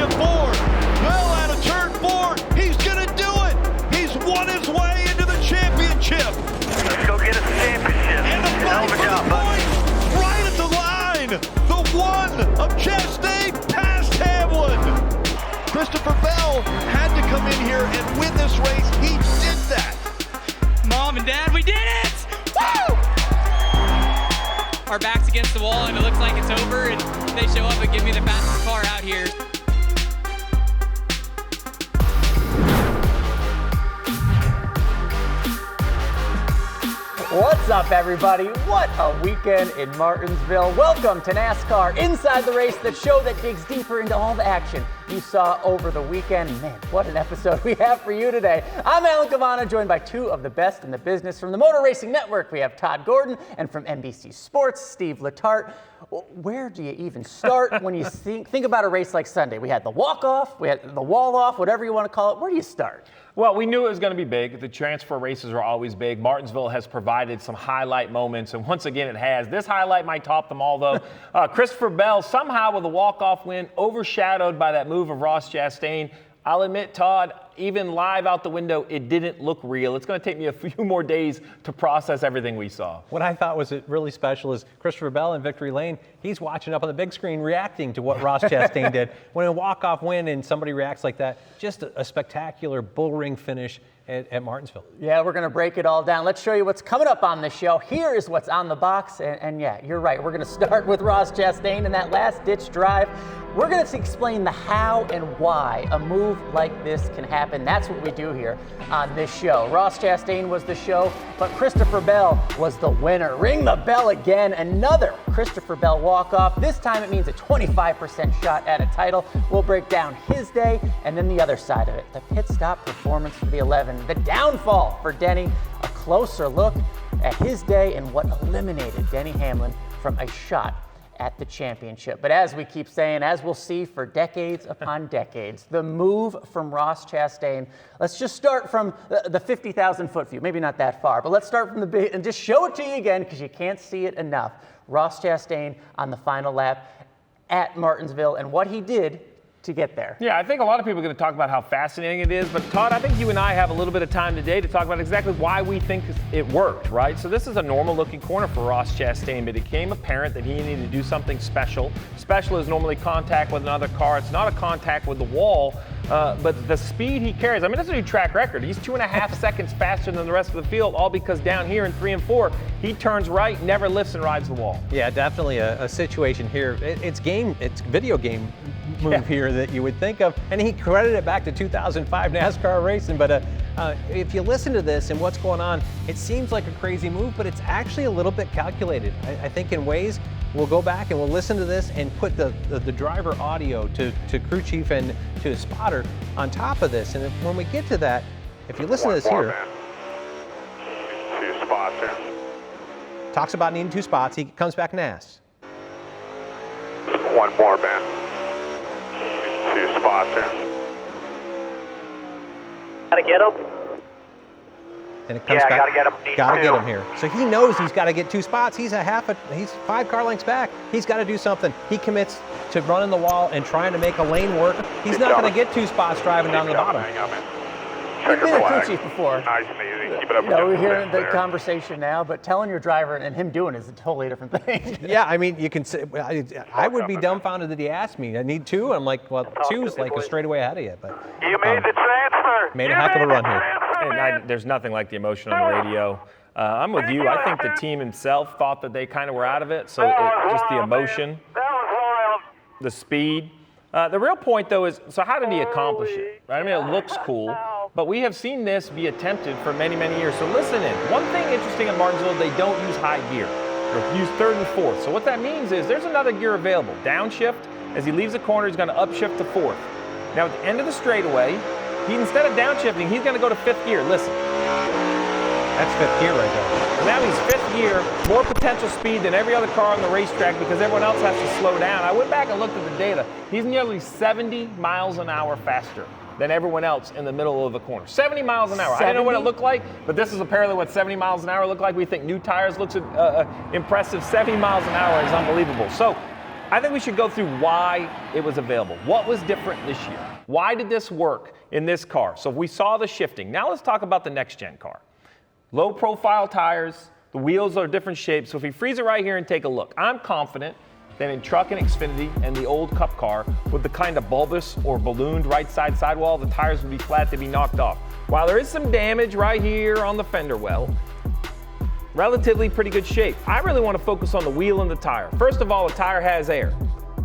championship board. Bell out of turn 4. He's going to do it. He's won his way into the championship. Let's go get us the championship. And the fight for the points right at the line. The one of Chastain past Hamlin. Christopher Bell had to come in here and win this race. He did that. Mom and Dad, we did it! Woo! Our back's against the wall and it looks like it's over, and they show up and give me the fastest car out here. What's up, everybody? What a weekend in Martinsville. Welcome to NASCAR Inside the Race, the show that digs deeper into all the action you saw over the weekend. Man, what an episode we have for you today. I'm Alan Cavana, joined by two of the best in the business. From the Motor Racing Network, we have Todd Gordon, and from NBC Sports, Steve Letarte. Where do you even start when you think about a race like Sunday? We had the walk-off, we had the wall-off, whatever you want to call it. Where do you start? Well, we knew it was going to be big. The transfer races are always big. Martinsville has provided some highlight moments, and once again it has. This highlight might top them all, though. Christopher Bell, somehow with a walk-off win, overshadowed by that move of Ross Chastain. I'll admit, Todd, even live out the window, it didn't look real. It's going to take me a few more days to process everything we saw. What I thought was really special is Christopher Bell in Victory Lane. He's watching up on the big screen, reacting to what Ross Chastain did. When a walk-off win and somebody reacts like that, just a spectacular bull ring finish at Martinsville. Yeah, we're going to break it all down. Let's show you what's coming up on the show. Here is what's on the box. And yeah, you're right. We're going to start with Ross Chastain and that last-ditch drive. We're going to explain the how and why a move like this can happen. That's what we do here on this show. Ross Chastain was the show, but Christopher Bell was the winner. Ring the bell again. Another Christopher Bell walk-off. This time it means a 25% shot at a title. We'll break down his day and then the other side of it. The pit stop performance for the 11. The downfall for Denny. A closer look at his day and what eliminated Denny Hamlin from a shot at the championship. But as we keep saying, as we'll see for decades upon decades, the move from Ross Chastain, let's just start from the 50,000-foot view. Maybe not that far, but let's start from the big and just show it to you again because you can't see it enough. Ross Chastain on the final lap at Martinsville and what he did to get there. Yeah, I think a lot of people are going to talk about how fascinating it is, but Todd, I think you and I have a little bit of time today to talk about exactly why we think it worked, right? So this is a normal-looking corner for Ross Chastain, but it became apparent that he needed to do something special. Special is normally contact with another car. It's not a contact with the wall, but the speed he carries, I mean, that's a new track record. He's 2.5 seconds faster than the rest of the field, all because down here in 3 and 4, he turns right, never lifts and rides the wall. Yeah, definitely a situation here. It's video game move here that you would think of, and he credited it back to 2005 NASCAR racing. But if you listen to this and what's going on, it seems like a crazy move, but it's actually a little bit calculated. I think in ways we'll go back and we'll listen to this and put the driver audio to crew chief and to a spotter on top of this. And when we get to that, if you listen to this here, Two spots here. talks about needing 2 spots. He comes back and asks. One more, man. 2 spots here. Gotta get him. And it comes back. Gotta get him. Gotta get him here. So he knows he's got to get 2 spots. He's 5 car lengths back. He's got to do something. He commits to running the wall and trying to make a lane work. He's not going to get 2 spots driving down the bottom. Hang on, man. You've been a crew chief before. Nice and easy. Keep it up. We're hearing the conversation now, but telling your driver and him doing it is a totally different thing. Yeah, I mean, you can say, I would be dumbfounded that he asked me. I need 2. I'm like, well, 2 is like a straightaway ahead of you. But You made the transfer. made a heck of a run here. And there's nothing like the emotion on the radio. I'm with you. I think the team himself thought that they kind of were out of it. So just the emotion, That was wild. the speed. The real point, though, is so how did he accomplish it? Right? I mean, it looks cool, but we have seen this be attempted for many, many years. So listen in. One thing interesting at Martinsville, they don't use high gear. They use 3rd and 4th. So what that means is there's another gear available. Downshift. As he leaves the corner, he's going to upshift to 4th. Now at the end of the straightaway, instead of downshifting, he's going to go to 5th gear. Listen. That's 5th gear right there. Now he's 5th gear, more potential speed than every other car on the racetrack because everyone else has to slow down. I went back and looked at the data. He's nearly 70 miles an hour faster than everyone else in the middle of the corner. 70 miles an hour. 70? I didn't know what it looked like, but this is apparently what 70 miles an hour looked like. We think new tires looks impressive. 70 miles an hour is unbelievable. So I think we should go through why it was available. What was different this year? Why did this work in this car? So we saw the shifting. Now let's talk about the next-gen car. Low profile tires, the wheels are different shapes. So if we freeze it right here and take a look, I'm confident that in truck and Xfinity and the old Cup car with the kind of bulbous or ballooned right side sidewall, the tires would be flat, they'd be knocked off. While there is some damage right here on the fender well, relatively pretty good shape. I really want to focus on the wheel and the tire. First of all, the tire has air.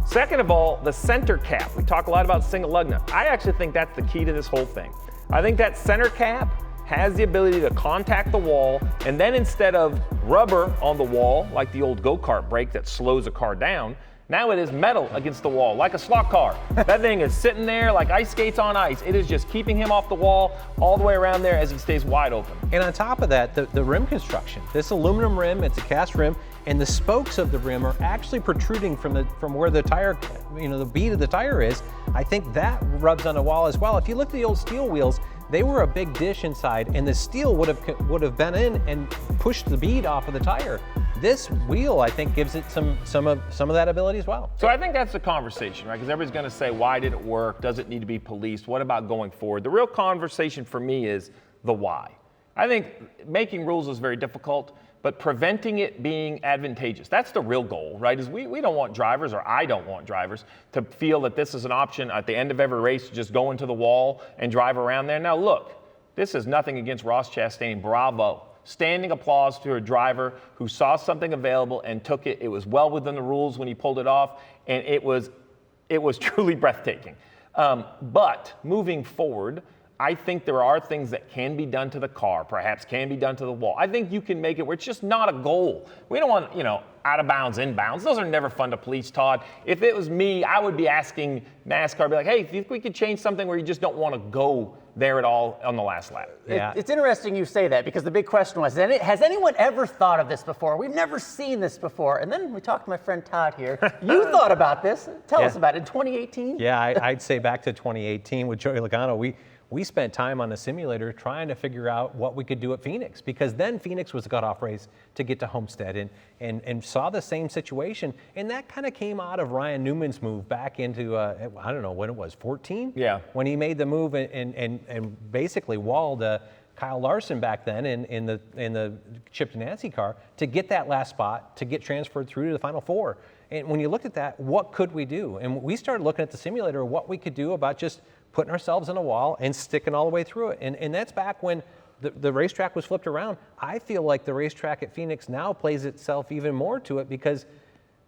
Second of all, the center cap. We talk a lot about single lug nut. I actually think that's the key to this whole thing. I think that center cap has the ability to contact the wall, and then instead of rubber on the wall, like the old go-kart brake that slows a car down, now it is metal against the wall, like a slot car. That thing is sitting there like ice skates on ice. It is just keeping him off the wall all the way around there as he stays wide open. And on top of that, the rim construction. This aluminum rim, it's a cast rim, and the spokes of the rim are actually protruding from where the tire, the bead of the tire is. I think that rubs on the wall as well. If you look at the old steel wheels, they were a big dish inside, and the steel would have bent in and pushed the bead off of the tire. This wheel, I think, gives it some of that ability as well. So I think that's the conversation, right? Because everybody's going to say, why did it work? Does it need to be policed? What about going forward? The real conversation for me is the why. I think making rules is very difficult, but preventing it being advantageous. That's the real goal, right? Is we don't want drivers, or I don't want drivers, to feel that this is an option at the end of every race to just go into the wall and drive around there. Now look, this is nothing against Ross Chastain. Bravo. Standing applause to a driver who saw something available and took it. It was well within the rules when he pulled it off, and it was truly breathtaking. But moving forward, I think there are things that can be done to the car, perhaps can be done to the wall. I think you can make it where it's just not a goal. We don't want, out of bounds, inbounds. Those are never fun to police, Todd. If it was me, I would be asking NASCAR, be like, hey, if we could change something where you just don't want to go there at all on the last lap. Yeah. It's interesting you say that, because the big question was, has anyone ever thought of this before? We've never seen this before. And then we talked to my friend Todd here. You thought about this. Tell us about it. In 2018? Yeah, I'd say back to 2018 with Joey Logano. We spent time on the simulator trying to figure out what we could do at Phoenix, because then Phoenix was a cutoff race to get to Homestead, and saw the same situation. And that kind of came out of Ryan Newman's move back into, I don't know when it was, 14? Yeah. When he made the move and basically walled Kyle Larson back then in the Chip Ganassi car to get that last spot, to get transferred through to the Final Four. And when you looked at that, what could we do? And we started looking at the simulator, what we could do about just putting ourselves in a wall and sticking all the way through it. And that's back when the racetrack was flipped around. I feel like the racetrack at Phoenix now plays itself even more to it, because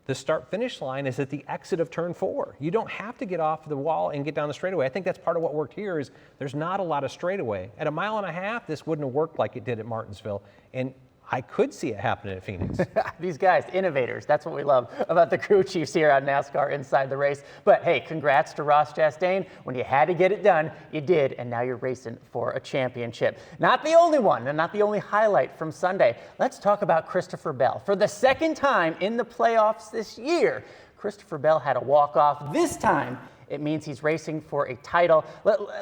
the start-finish line is at the exit of turn 4. You don't have to get off the wall and get down the straightaway. I think that's part of what worked here, is there's not a lot of straightaway. At 1.5 miles, this wouldn't have worked like it did at Martinsville. And I could see it happening at Phoenix. These guys, innovators. That's what we love about the crew chiefs here on NASCAR Inside the Race. But hey, congrats to Ross Chastain. When you had to get it done, you did, and now you're racing for a championship. Not the only one, and not the only highlight from Sunday. Let's talk about Christopher Bell. For the second time in the playoffs this year, Christopher Bell had a walk-off. This time, it means he's racing for a title.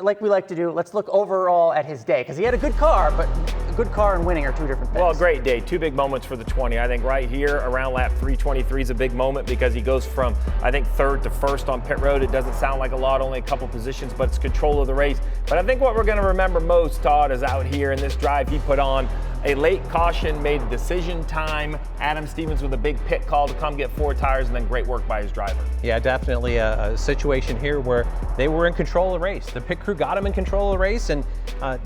Like we like to do, let's look overall at his day, because he had a good car, but a good car and winning are two different things. Well, great day. Two big moments for the 20. I think right here around lap 323 is a big moment, because he goes from, I think, third to first on pit road. It doesn't sound like a lot, only a couple positions, but it's control of the race. But I think what we're going to remember most, Todd, is out here in this drive he put on. A late caution made a decision time. Adam Stevens with a big pit call to come get 4 tires, and then great work by his driver. Yeah, definitely a situation here where they were in control of the race. The pit crew got him in control of the race, and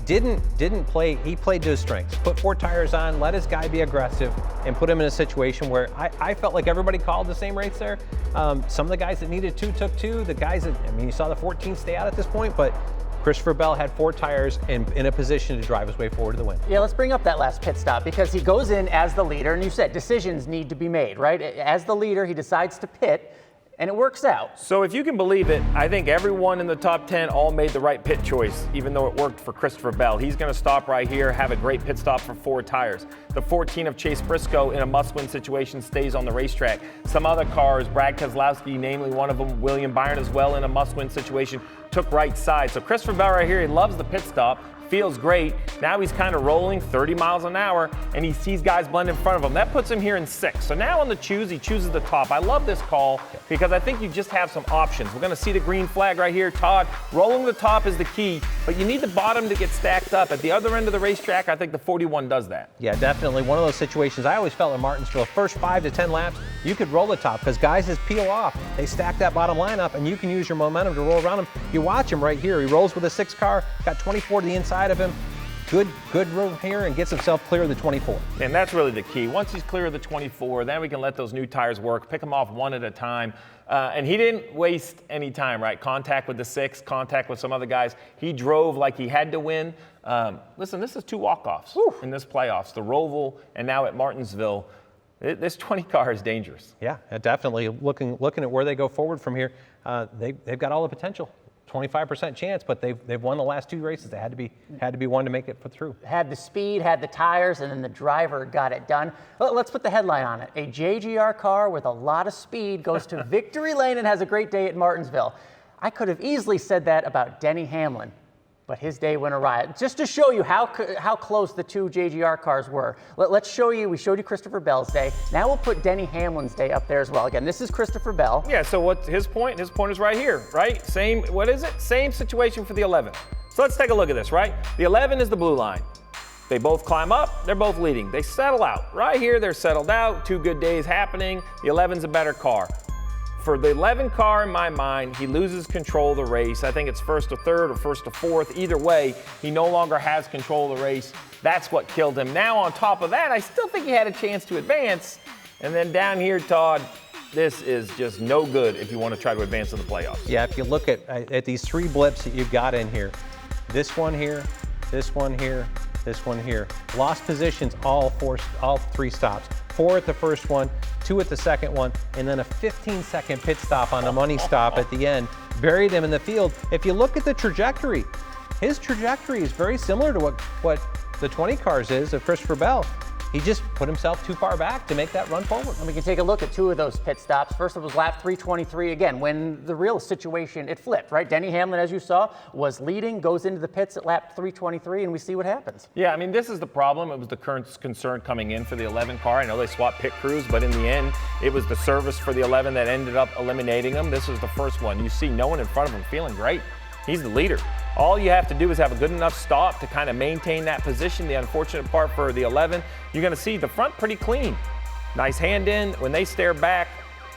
didn't play. He played to his strengths. Put 4 tires on, let his guy be aggressive, and put him in a situation where I felt like everybody called the same race there. Some of the guys that needed 2 took 2. The guys that, you saw the 14 stay out at this point, but Christopher Bell had 4 tires and in a position to drive his way forward to the win. Yeah, let's bring up that last pit stop, because he goes in as the leader, and you said decisions need to be made, right? As the leader, he decides to pit, and it works out. So if you can believe it, I think everyone in the top 10 all made the right pit choice, even though it worked for Christopher Bell. He's going to stop right here, have a great pit stop for 4 tires. The 14 of Chase Briscoe in a must-win situation stays on the racetrack. Some other cars, Brad Keselowski, namely one of them, William Byron as well in a must-win situation, took right side. So Christopher Bell right here, he loves the pit stop. feels great. Now he's kind of rolling 30 miles an hour, and he sees guys blend in front of him. That puts him here in 6th. So now on the choose, he chooses the top. I love this call because I think you just have some options. We're going to see the green flag right here. Todd, rolling the top is the key, but you need the bottom to get stacked up. At the other end of the racetrack, I think the 41 does that. Yeah, definitely one of those situations. I always felt in Martinsville, first 5 to 10 laps, you could roll the top because guys just peel off. They stack that bottom line up, and you can use your momentum to roll around him. You watch him right here. He rolls with a 6 car, got 24 to the inside of him. Good room here, and gets himself clear of the 24. And that's really the key. Once he's clear of the 24, then we can let those new tires work, pick them off one at a time. And he didn't waste any time, right? Contact with the 6, contact with some other guys. He drove like he had to win. Listen, this is 2 walk-offs in this playoffs, the Roval and now at Martinsville. This 20 car is dangerous. Yeah, definitely. Looking at where they go forward from here, they've got all the potential. 25% chance, but they've won the last 2 races. They had to be one to make it through. Had the speed, had the tires, and then the driver got it done. Let's put the headline on it. A JGR car with a lot of speed goes to victory lane and has a great day at Martinsville. I could have easily said that about Denny Hamlin, but his day went awry. Just to show you how close the 2 JGR cars were. Let's show you, we showed you Christopher Bell's day. Now we'll put Denny Hamlin's day up there as well. Again, this is Christopher Bell. Yeah, so what's his point? His point is right here, right? Same situation for the 11. So let's take a look at this, right? The 11 is the blue line. They both climb up, they're both leading. They settle out. Right here, they're settled out, 2 good days happening. The 11's a better car. For the 11 car, in my mind, he loses control of the race. I think it's 1st to 3rd or 1st to 4th. Either way, he no longer has control of the race. That's what killed him. Now, on top of that, I still think he had a chance to advance. And then down here, Todd, this is just no good if you want to try to advance to the playoffs. Yeah, if you look at these 3 blips that you've got in here, this one here, this one here, this one here. Lost positions all 3 stops. 4 at the first one, 2 at the second one, and then a 15-second pit stop on the money stop at the end. Buried him in the field. If you look at the trajectory, his trajectory is very similar to what the 20 cars is of Christopher Bell. He just put himself too far back to make that run forward. And we can take a look at 2 of those pit stops. First, it was lap 323. Again, when the real situation, it flipped, right? Denny Hamlin, as you saw, was leading, goes into the pits at lap 323, and we see what happens. Yeah, I mean, this is the problem. It was the current concern coming in for the 11 car. I know they swapped pit crews, but in the end, it was the service for the 11 that ended up eliminating them. This was the first one. You see no one in front of him feeling great. He's the leader. All you have to do is have a good enough stop to kind of maintain that position. The unfortunate part for the 11, you're going to see the front pretty clean. Nice hand in. When they stare back,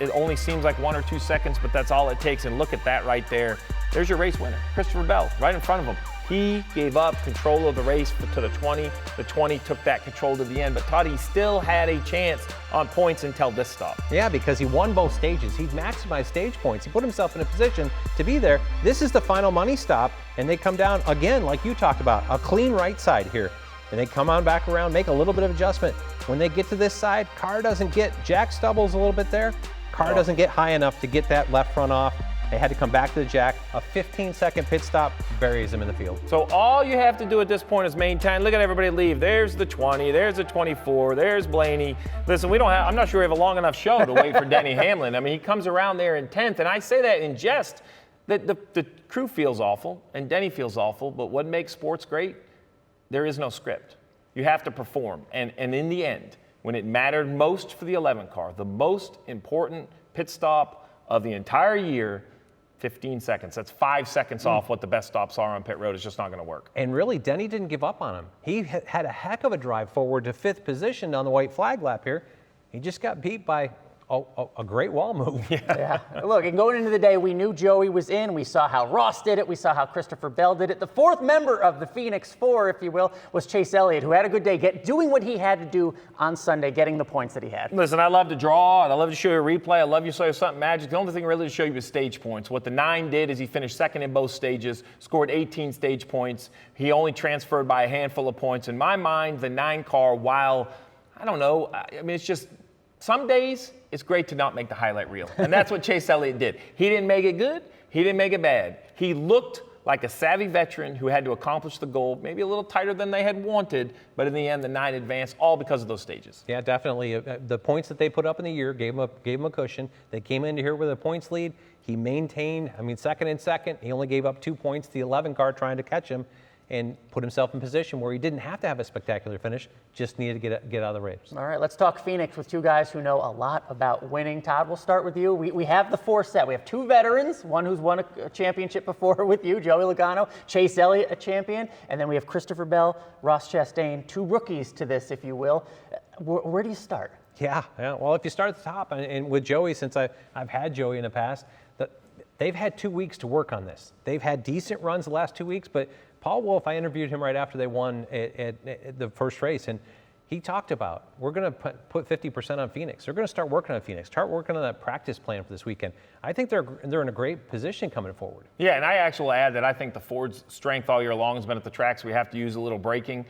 it only seems like 1 or 2 seconds, but that's all it takes. And look at that right there. There's your race winner, Christopher Bell, right in front of him. He gave up control of the race to the 20. The 20 took that control to the end. But Todd, he still had a chance on points until this stop. Yeah, because he won both stages. He maximized stage points. He put himself in a position to be there. This is the final money stop, and they come down again, like you talked about, a clean right side here. And they come on back around, make a little bit of adjustment. When they get to this side, car doesn't get, jack stubbles a little bit there. Car doesn't get high enough to get that left front off. They had to come back to the jack. A 15-second pit stop buries him in the field. So all you have to do at this point is maintain. Look at everybody leave. There's the 20. There's the 24. There's Blaney. Listen, I'm not sure we have a long enough show to wait for Denny Hamlin. I mean, he comes around there in 10th, and I say that in jest. The crew feels awful, and Denny feels awful, but what makes sports great? There is no script. You have to perform. And in the end, when it mattered most for the 11 car, the most important pit stop of the entire year, 15 seconds. That's 5 seconds off what the best stops are on pit road. It's just not going to work. And really, Denny didn't give up on him. He had a heck of a drive forward to 5th position on the white flag lap here. He just got beat by a great wall move. Yeah. Look, and going into the day, we knew Joey was in. We saw how Ross did it. We saw how Christopher Bell did it. The 4th member of the Phoenix 4, if you will, was Chase Elliott, who had a good day, doing what he had to do on Sunday, getting the points that he had. Listen, I love to draw, and I love to show you a replay. I love to show you something magic. The only thing really to show you is stage points. What the 9 did is he finished 2nd in both stages, scored 18 stage points. He only transferred by a handful of points. In my mind, the 9 car, while, I don't know, I mean, it's just, some days, it's great to not make the highlight reel. And that's what Chase Elliott did. He didn't make it good. He didn't make it bad. He looked like a savvy veteran who had to accomplish the goal, maybe a little tighter than they had wanted, but in the end, the 9 advanced, all because of those stages. Yeah, definitely. The points that they put up in the year gave him a cushion. They came into here with a points lead. He maintained, 2nd and 2nd. He only gave up 2 points to the 11 car trying to catch him. and put himself in position where he didn't have to have a spectacular finish, just needed to get out of the race. All right, let's talk Phoenix with two guys who know a lot about winning. Todd, we'll start with you. We have the four set. We have two veterans, one who's won a championship before with you, Joey Logano, Chase Elliott, a champion, and then we have Christopher Bell, Ross Chastain, two rookies to this, if you will. Where do you start? Yeah. Well, if you start at the top, and with Joey, since I've had Joey in the past, they've had 2 weeks to work on this. They've had decent runs the last 2 weeks, but Paul Wolf, I interviewed him right after they won at the first race, and he talked about, we're going to put 50% on Phoenix. They're going to start working on Phoenix, start working on that practice plan for this weekend. I think they're in a great position coming forward. Yeah, and I actually will add that I think the Ford's strength all year long has been at the tracks. We have to use a little braking.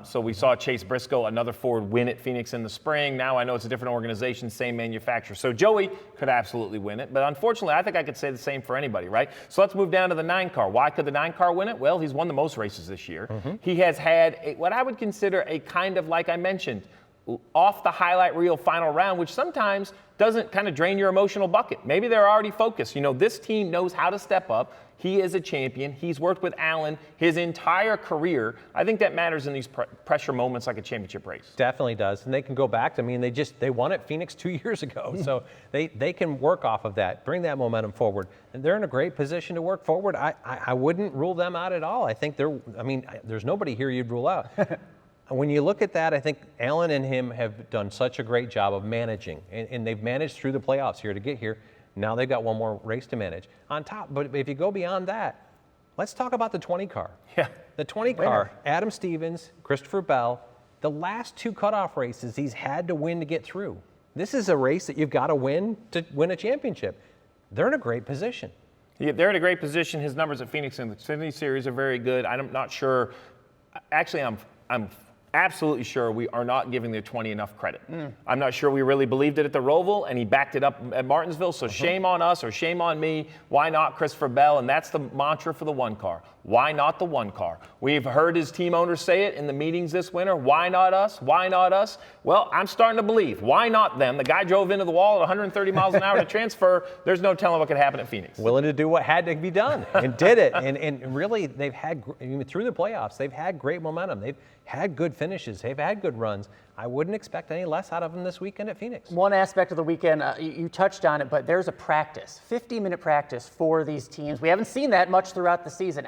So we saw Chase Briscoe, another Ford, win at Phoenix in the spring. Now I know it's a different organization, same manufacturer. So Joey could absolutely win it. But unfortunately, I think I could say the same for anybody, right? So let's move down to the 9 car. Why could the 9 car win it? Well, he's won the most races this year. He has had what I would consider a kind of, like I mentioned, off the highlight reel final round, which sometimes doesn't kind of drain your emotional bucket. Maybe they're already focused. You know, this team knows how to step up. He is a champion. He's worked with Allen his entire career. I think that matters in these pressure moments like a championship race. Definitely does. And they can go back. I mean, they won at Phoenix 2 years ago. So they can work off of that, bring that momentum forward. And they're in a great position to work forward. I wouldn't rule them out at all. I think there's nobody here you'd rule out. When you look at that, I think Allen and him have done such a great job of managing, and they've managed through the playoffs here to get here. Now they've got one more race to manage on top. But if you go beyond that, let's talk about the 20 car. Yeah. The 20 car, Adam Stevens, Christopher Bell, the last 2 cutoff races he's had to win to get through. This is a race that you've got to win a championship. They're in a great position. Yeah, they're in a great position. His numbers at Phoenix in the Xfinity Series are very good. I'm not sure. Actually, I'm absolutely sure we are not giving the 20 enough credit. I'm not sure we really believed it at the Roval, and he backed it up at Martinsville, so shame on us or shame on me. Why not Christopher Bell? And that's the mantra for the 1 car. Why not the 1 car? We've heard his team owners say it in the meetings this winter. Why not us? Why not us? Well, I'm starting to believe. Why not them? The guy drove into the wall at 130 miles an hour to transfer. There's no telling what could happen at Phoenix. Willing to do what had to be done and did it. And really, they've had, through the playoffs, they've had great momentum. They've had good finishes. They've had good runs. I wouldn't expect any less out of them this weekend at Phoenix. One aspect of the weekend, you touched on it, but there's a practice, 50-minute practice for these teams. We haven't seen that much throughout the season.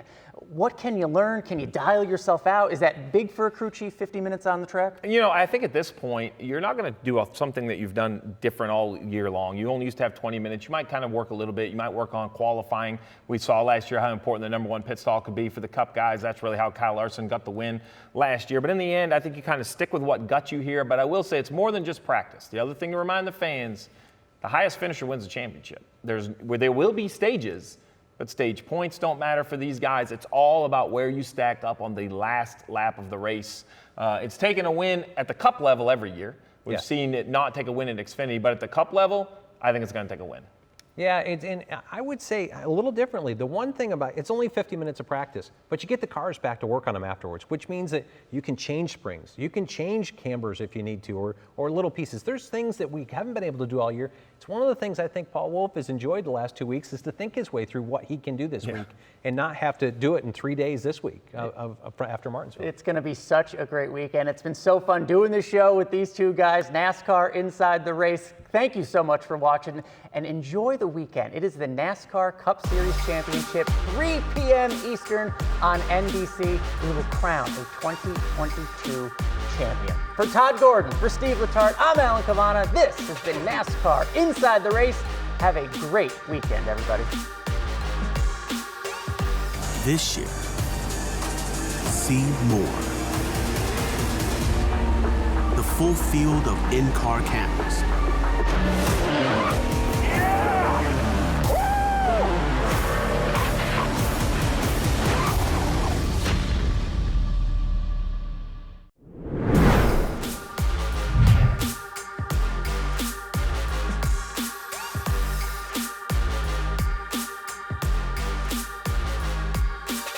What can you learn? Can you dial yourself out? Is that big for a crew chief, 50 minutes on the track? You know, I think at this point, you're not going to do something that you've done different all year long. You only used to have 20 minutes. You might kind of work a little bit. You might work on qualifying. We saw last year how important the number 1 pit stall could be for the Cup guys. That's really how Kyle Larson got the win last year. But in the end, I think you kind of stick with what got you here. But I will say it's more than just practice. The other thing to remind the fans, the highest finisher wins the championship. There will be stages, but stage points don't matter for these guys. It's all about where you stacked up on the last lap of the race. It's taken a win at the Cup level every year. We've seen it not take a win in Xfinity, but at the Cup level, I think it's going to take a win. Yeah, and I would say a little differently. The one thing about it's only 50 minutes of practice, but you get the cars back to work on them afterwards, which means that you can change springs, you can change cambers if you need to, or little pieces. There's things that we haven't been able to do all year. It's one of the things I think Paul Wolf has enjoyed the last 2 weeks is to think his way through what he can do this week and not have to do it in 3 days this week after Martinsville. It's going to be such a great weekend. It's been so fun doing this show with these two guys, NASCAR Inside the Race. Thank you so much for watching and enjoy the weekend. It is the NASCAR Cup Series Championship, 3 p.m. Eastern on NBC. We will crown a 2022 champion. For Todd Gordon, for Steve Letarte, I'm Alan Cavana. This has been NASCAR Inside the Race. Have a great weekend, everybody. This year, see more. The full field of in-car cameras,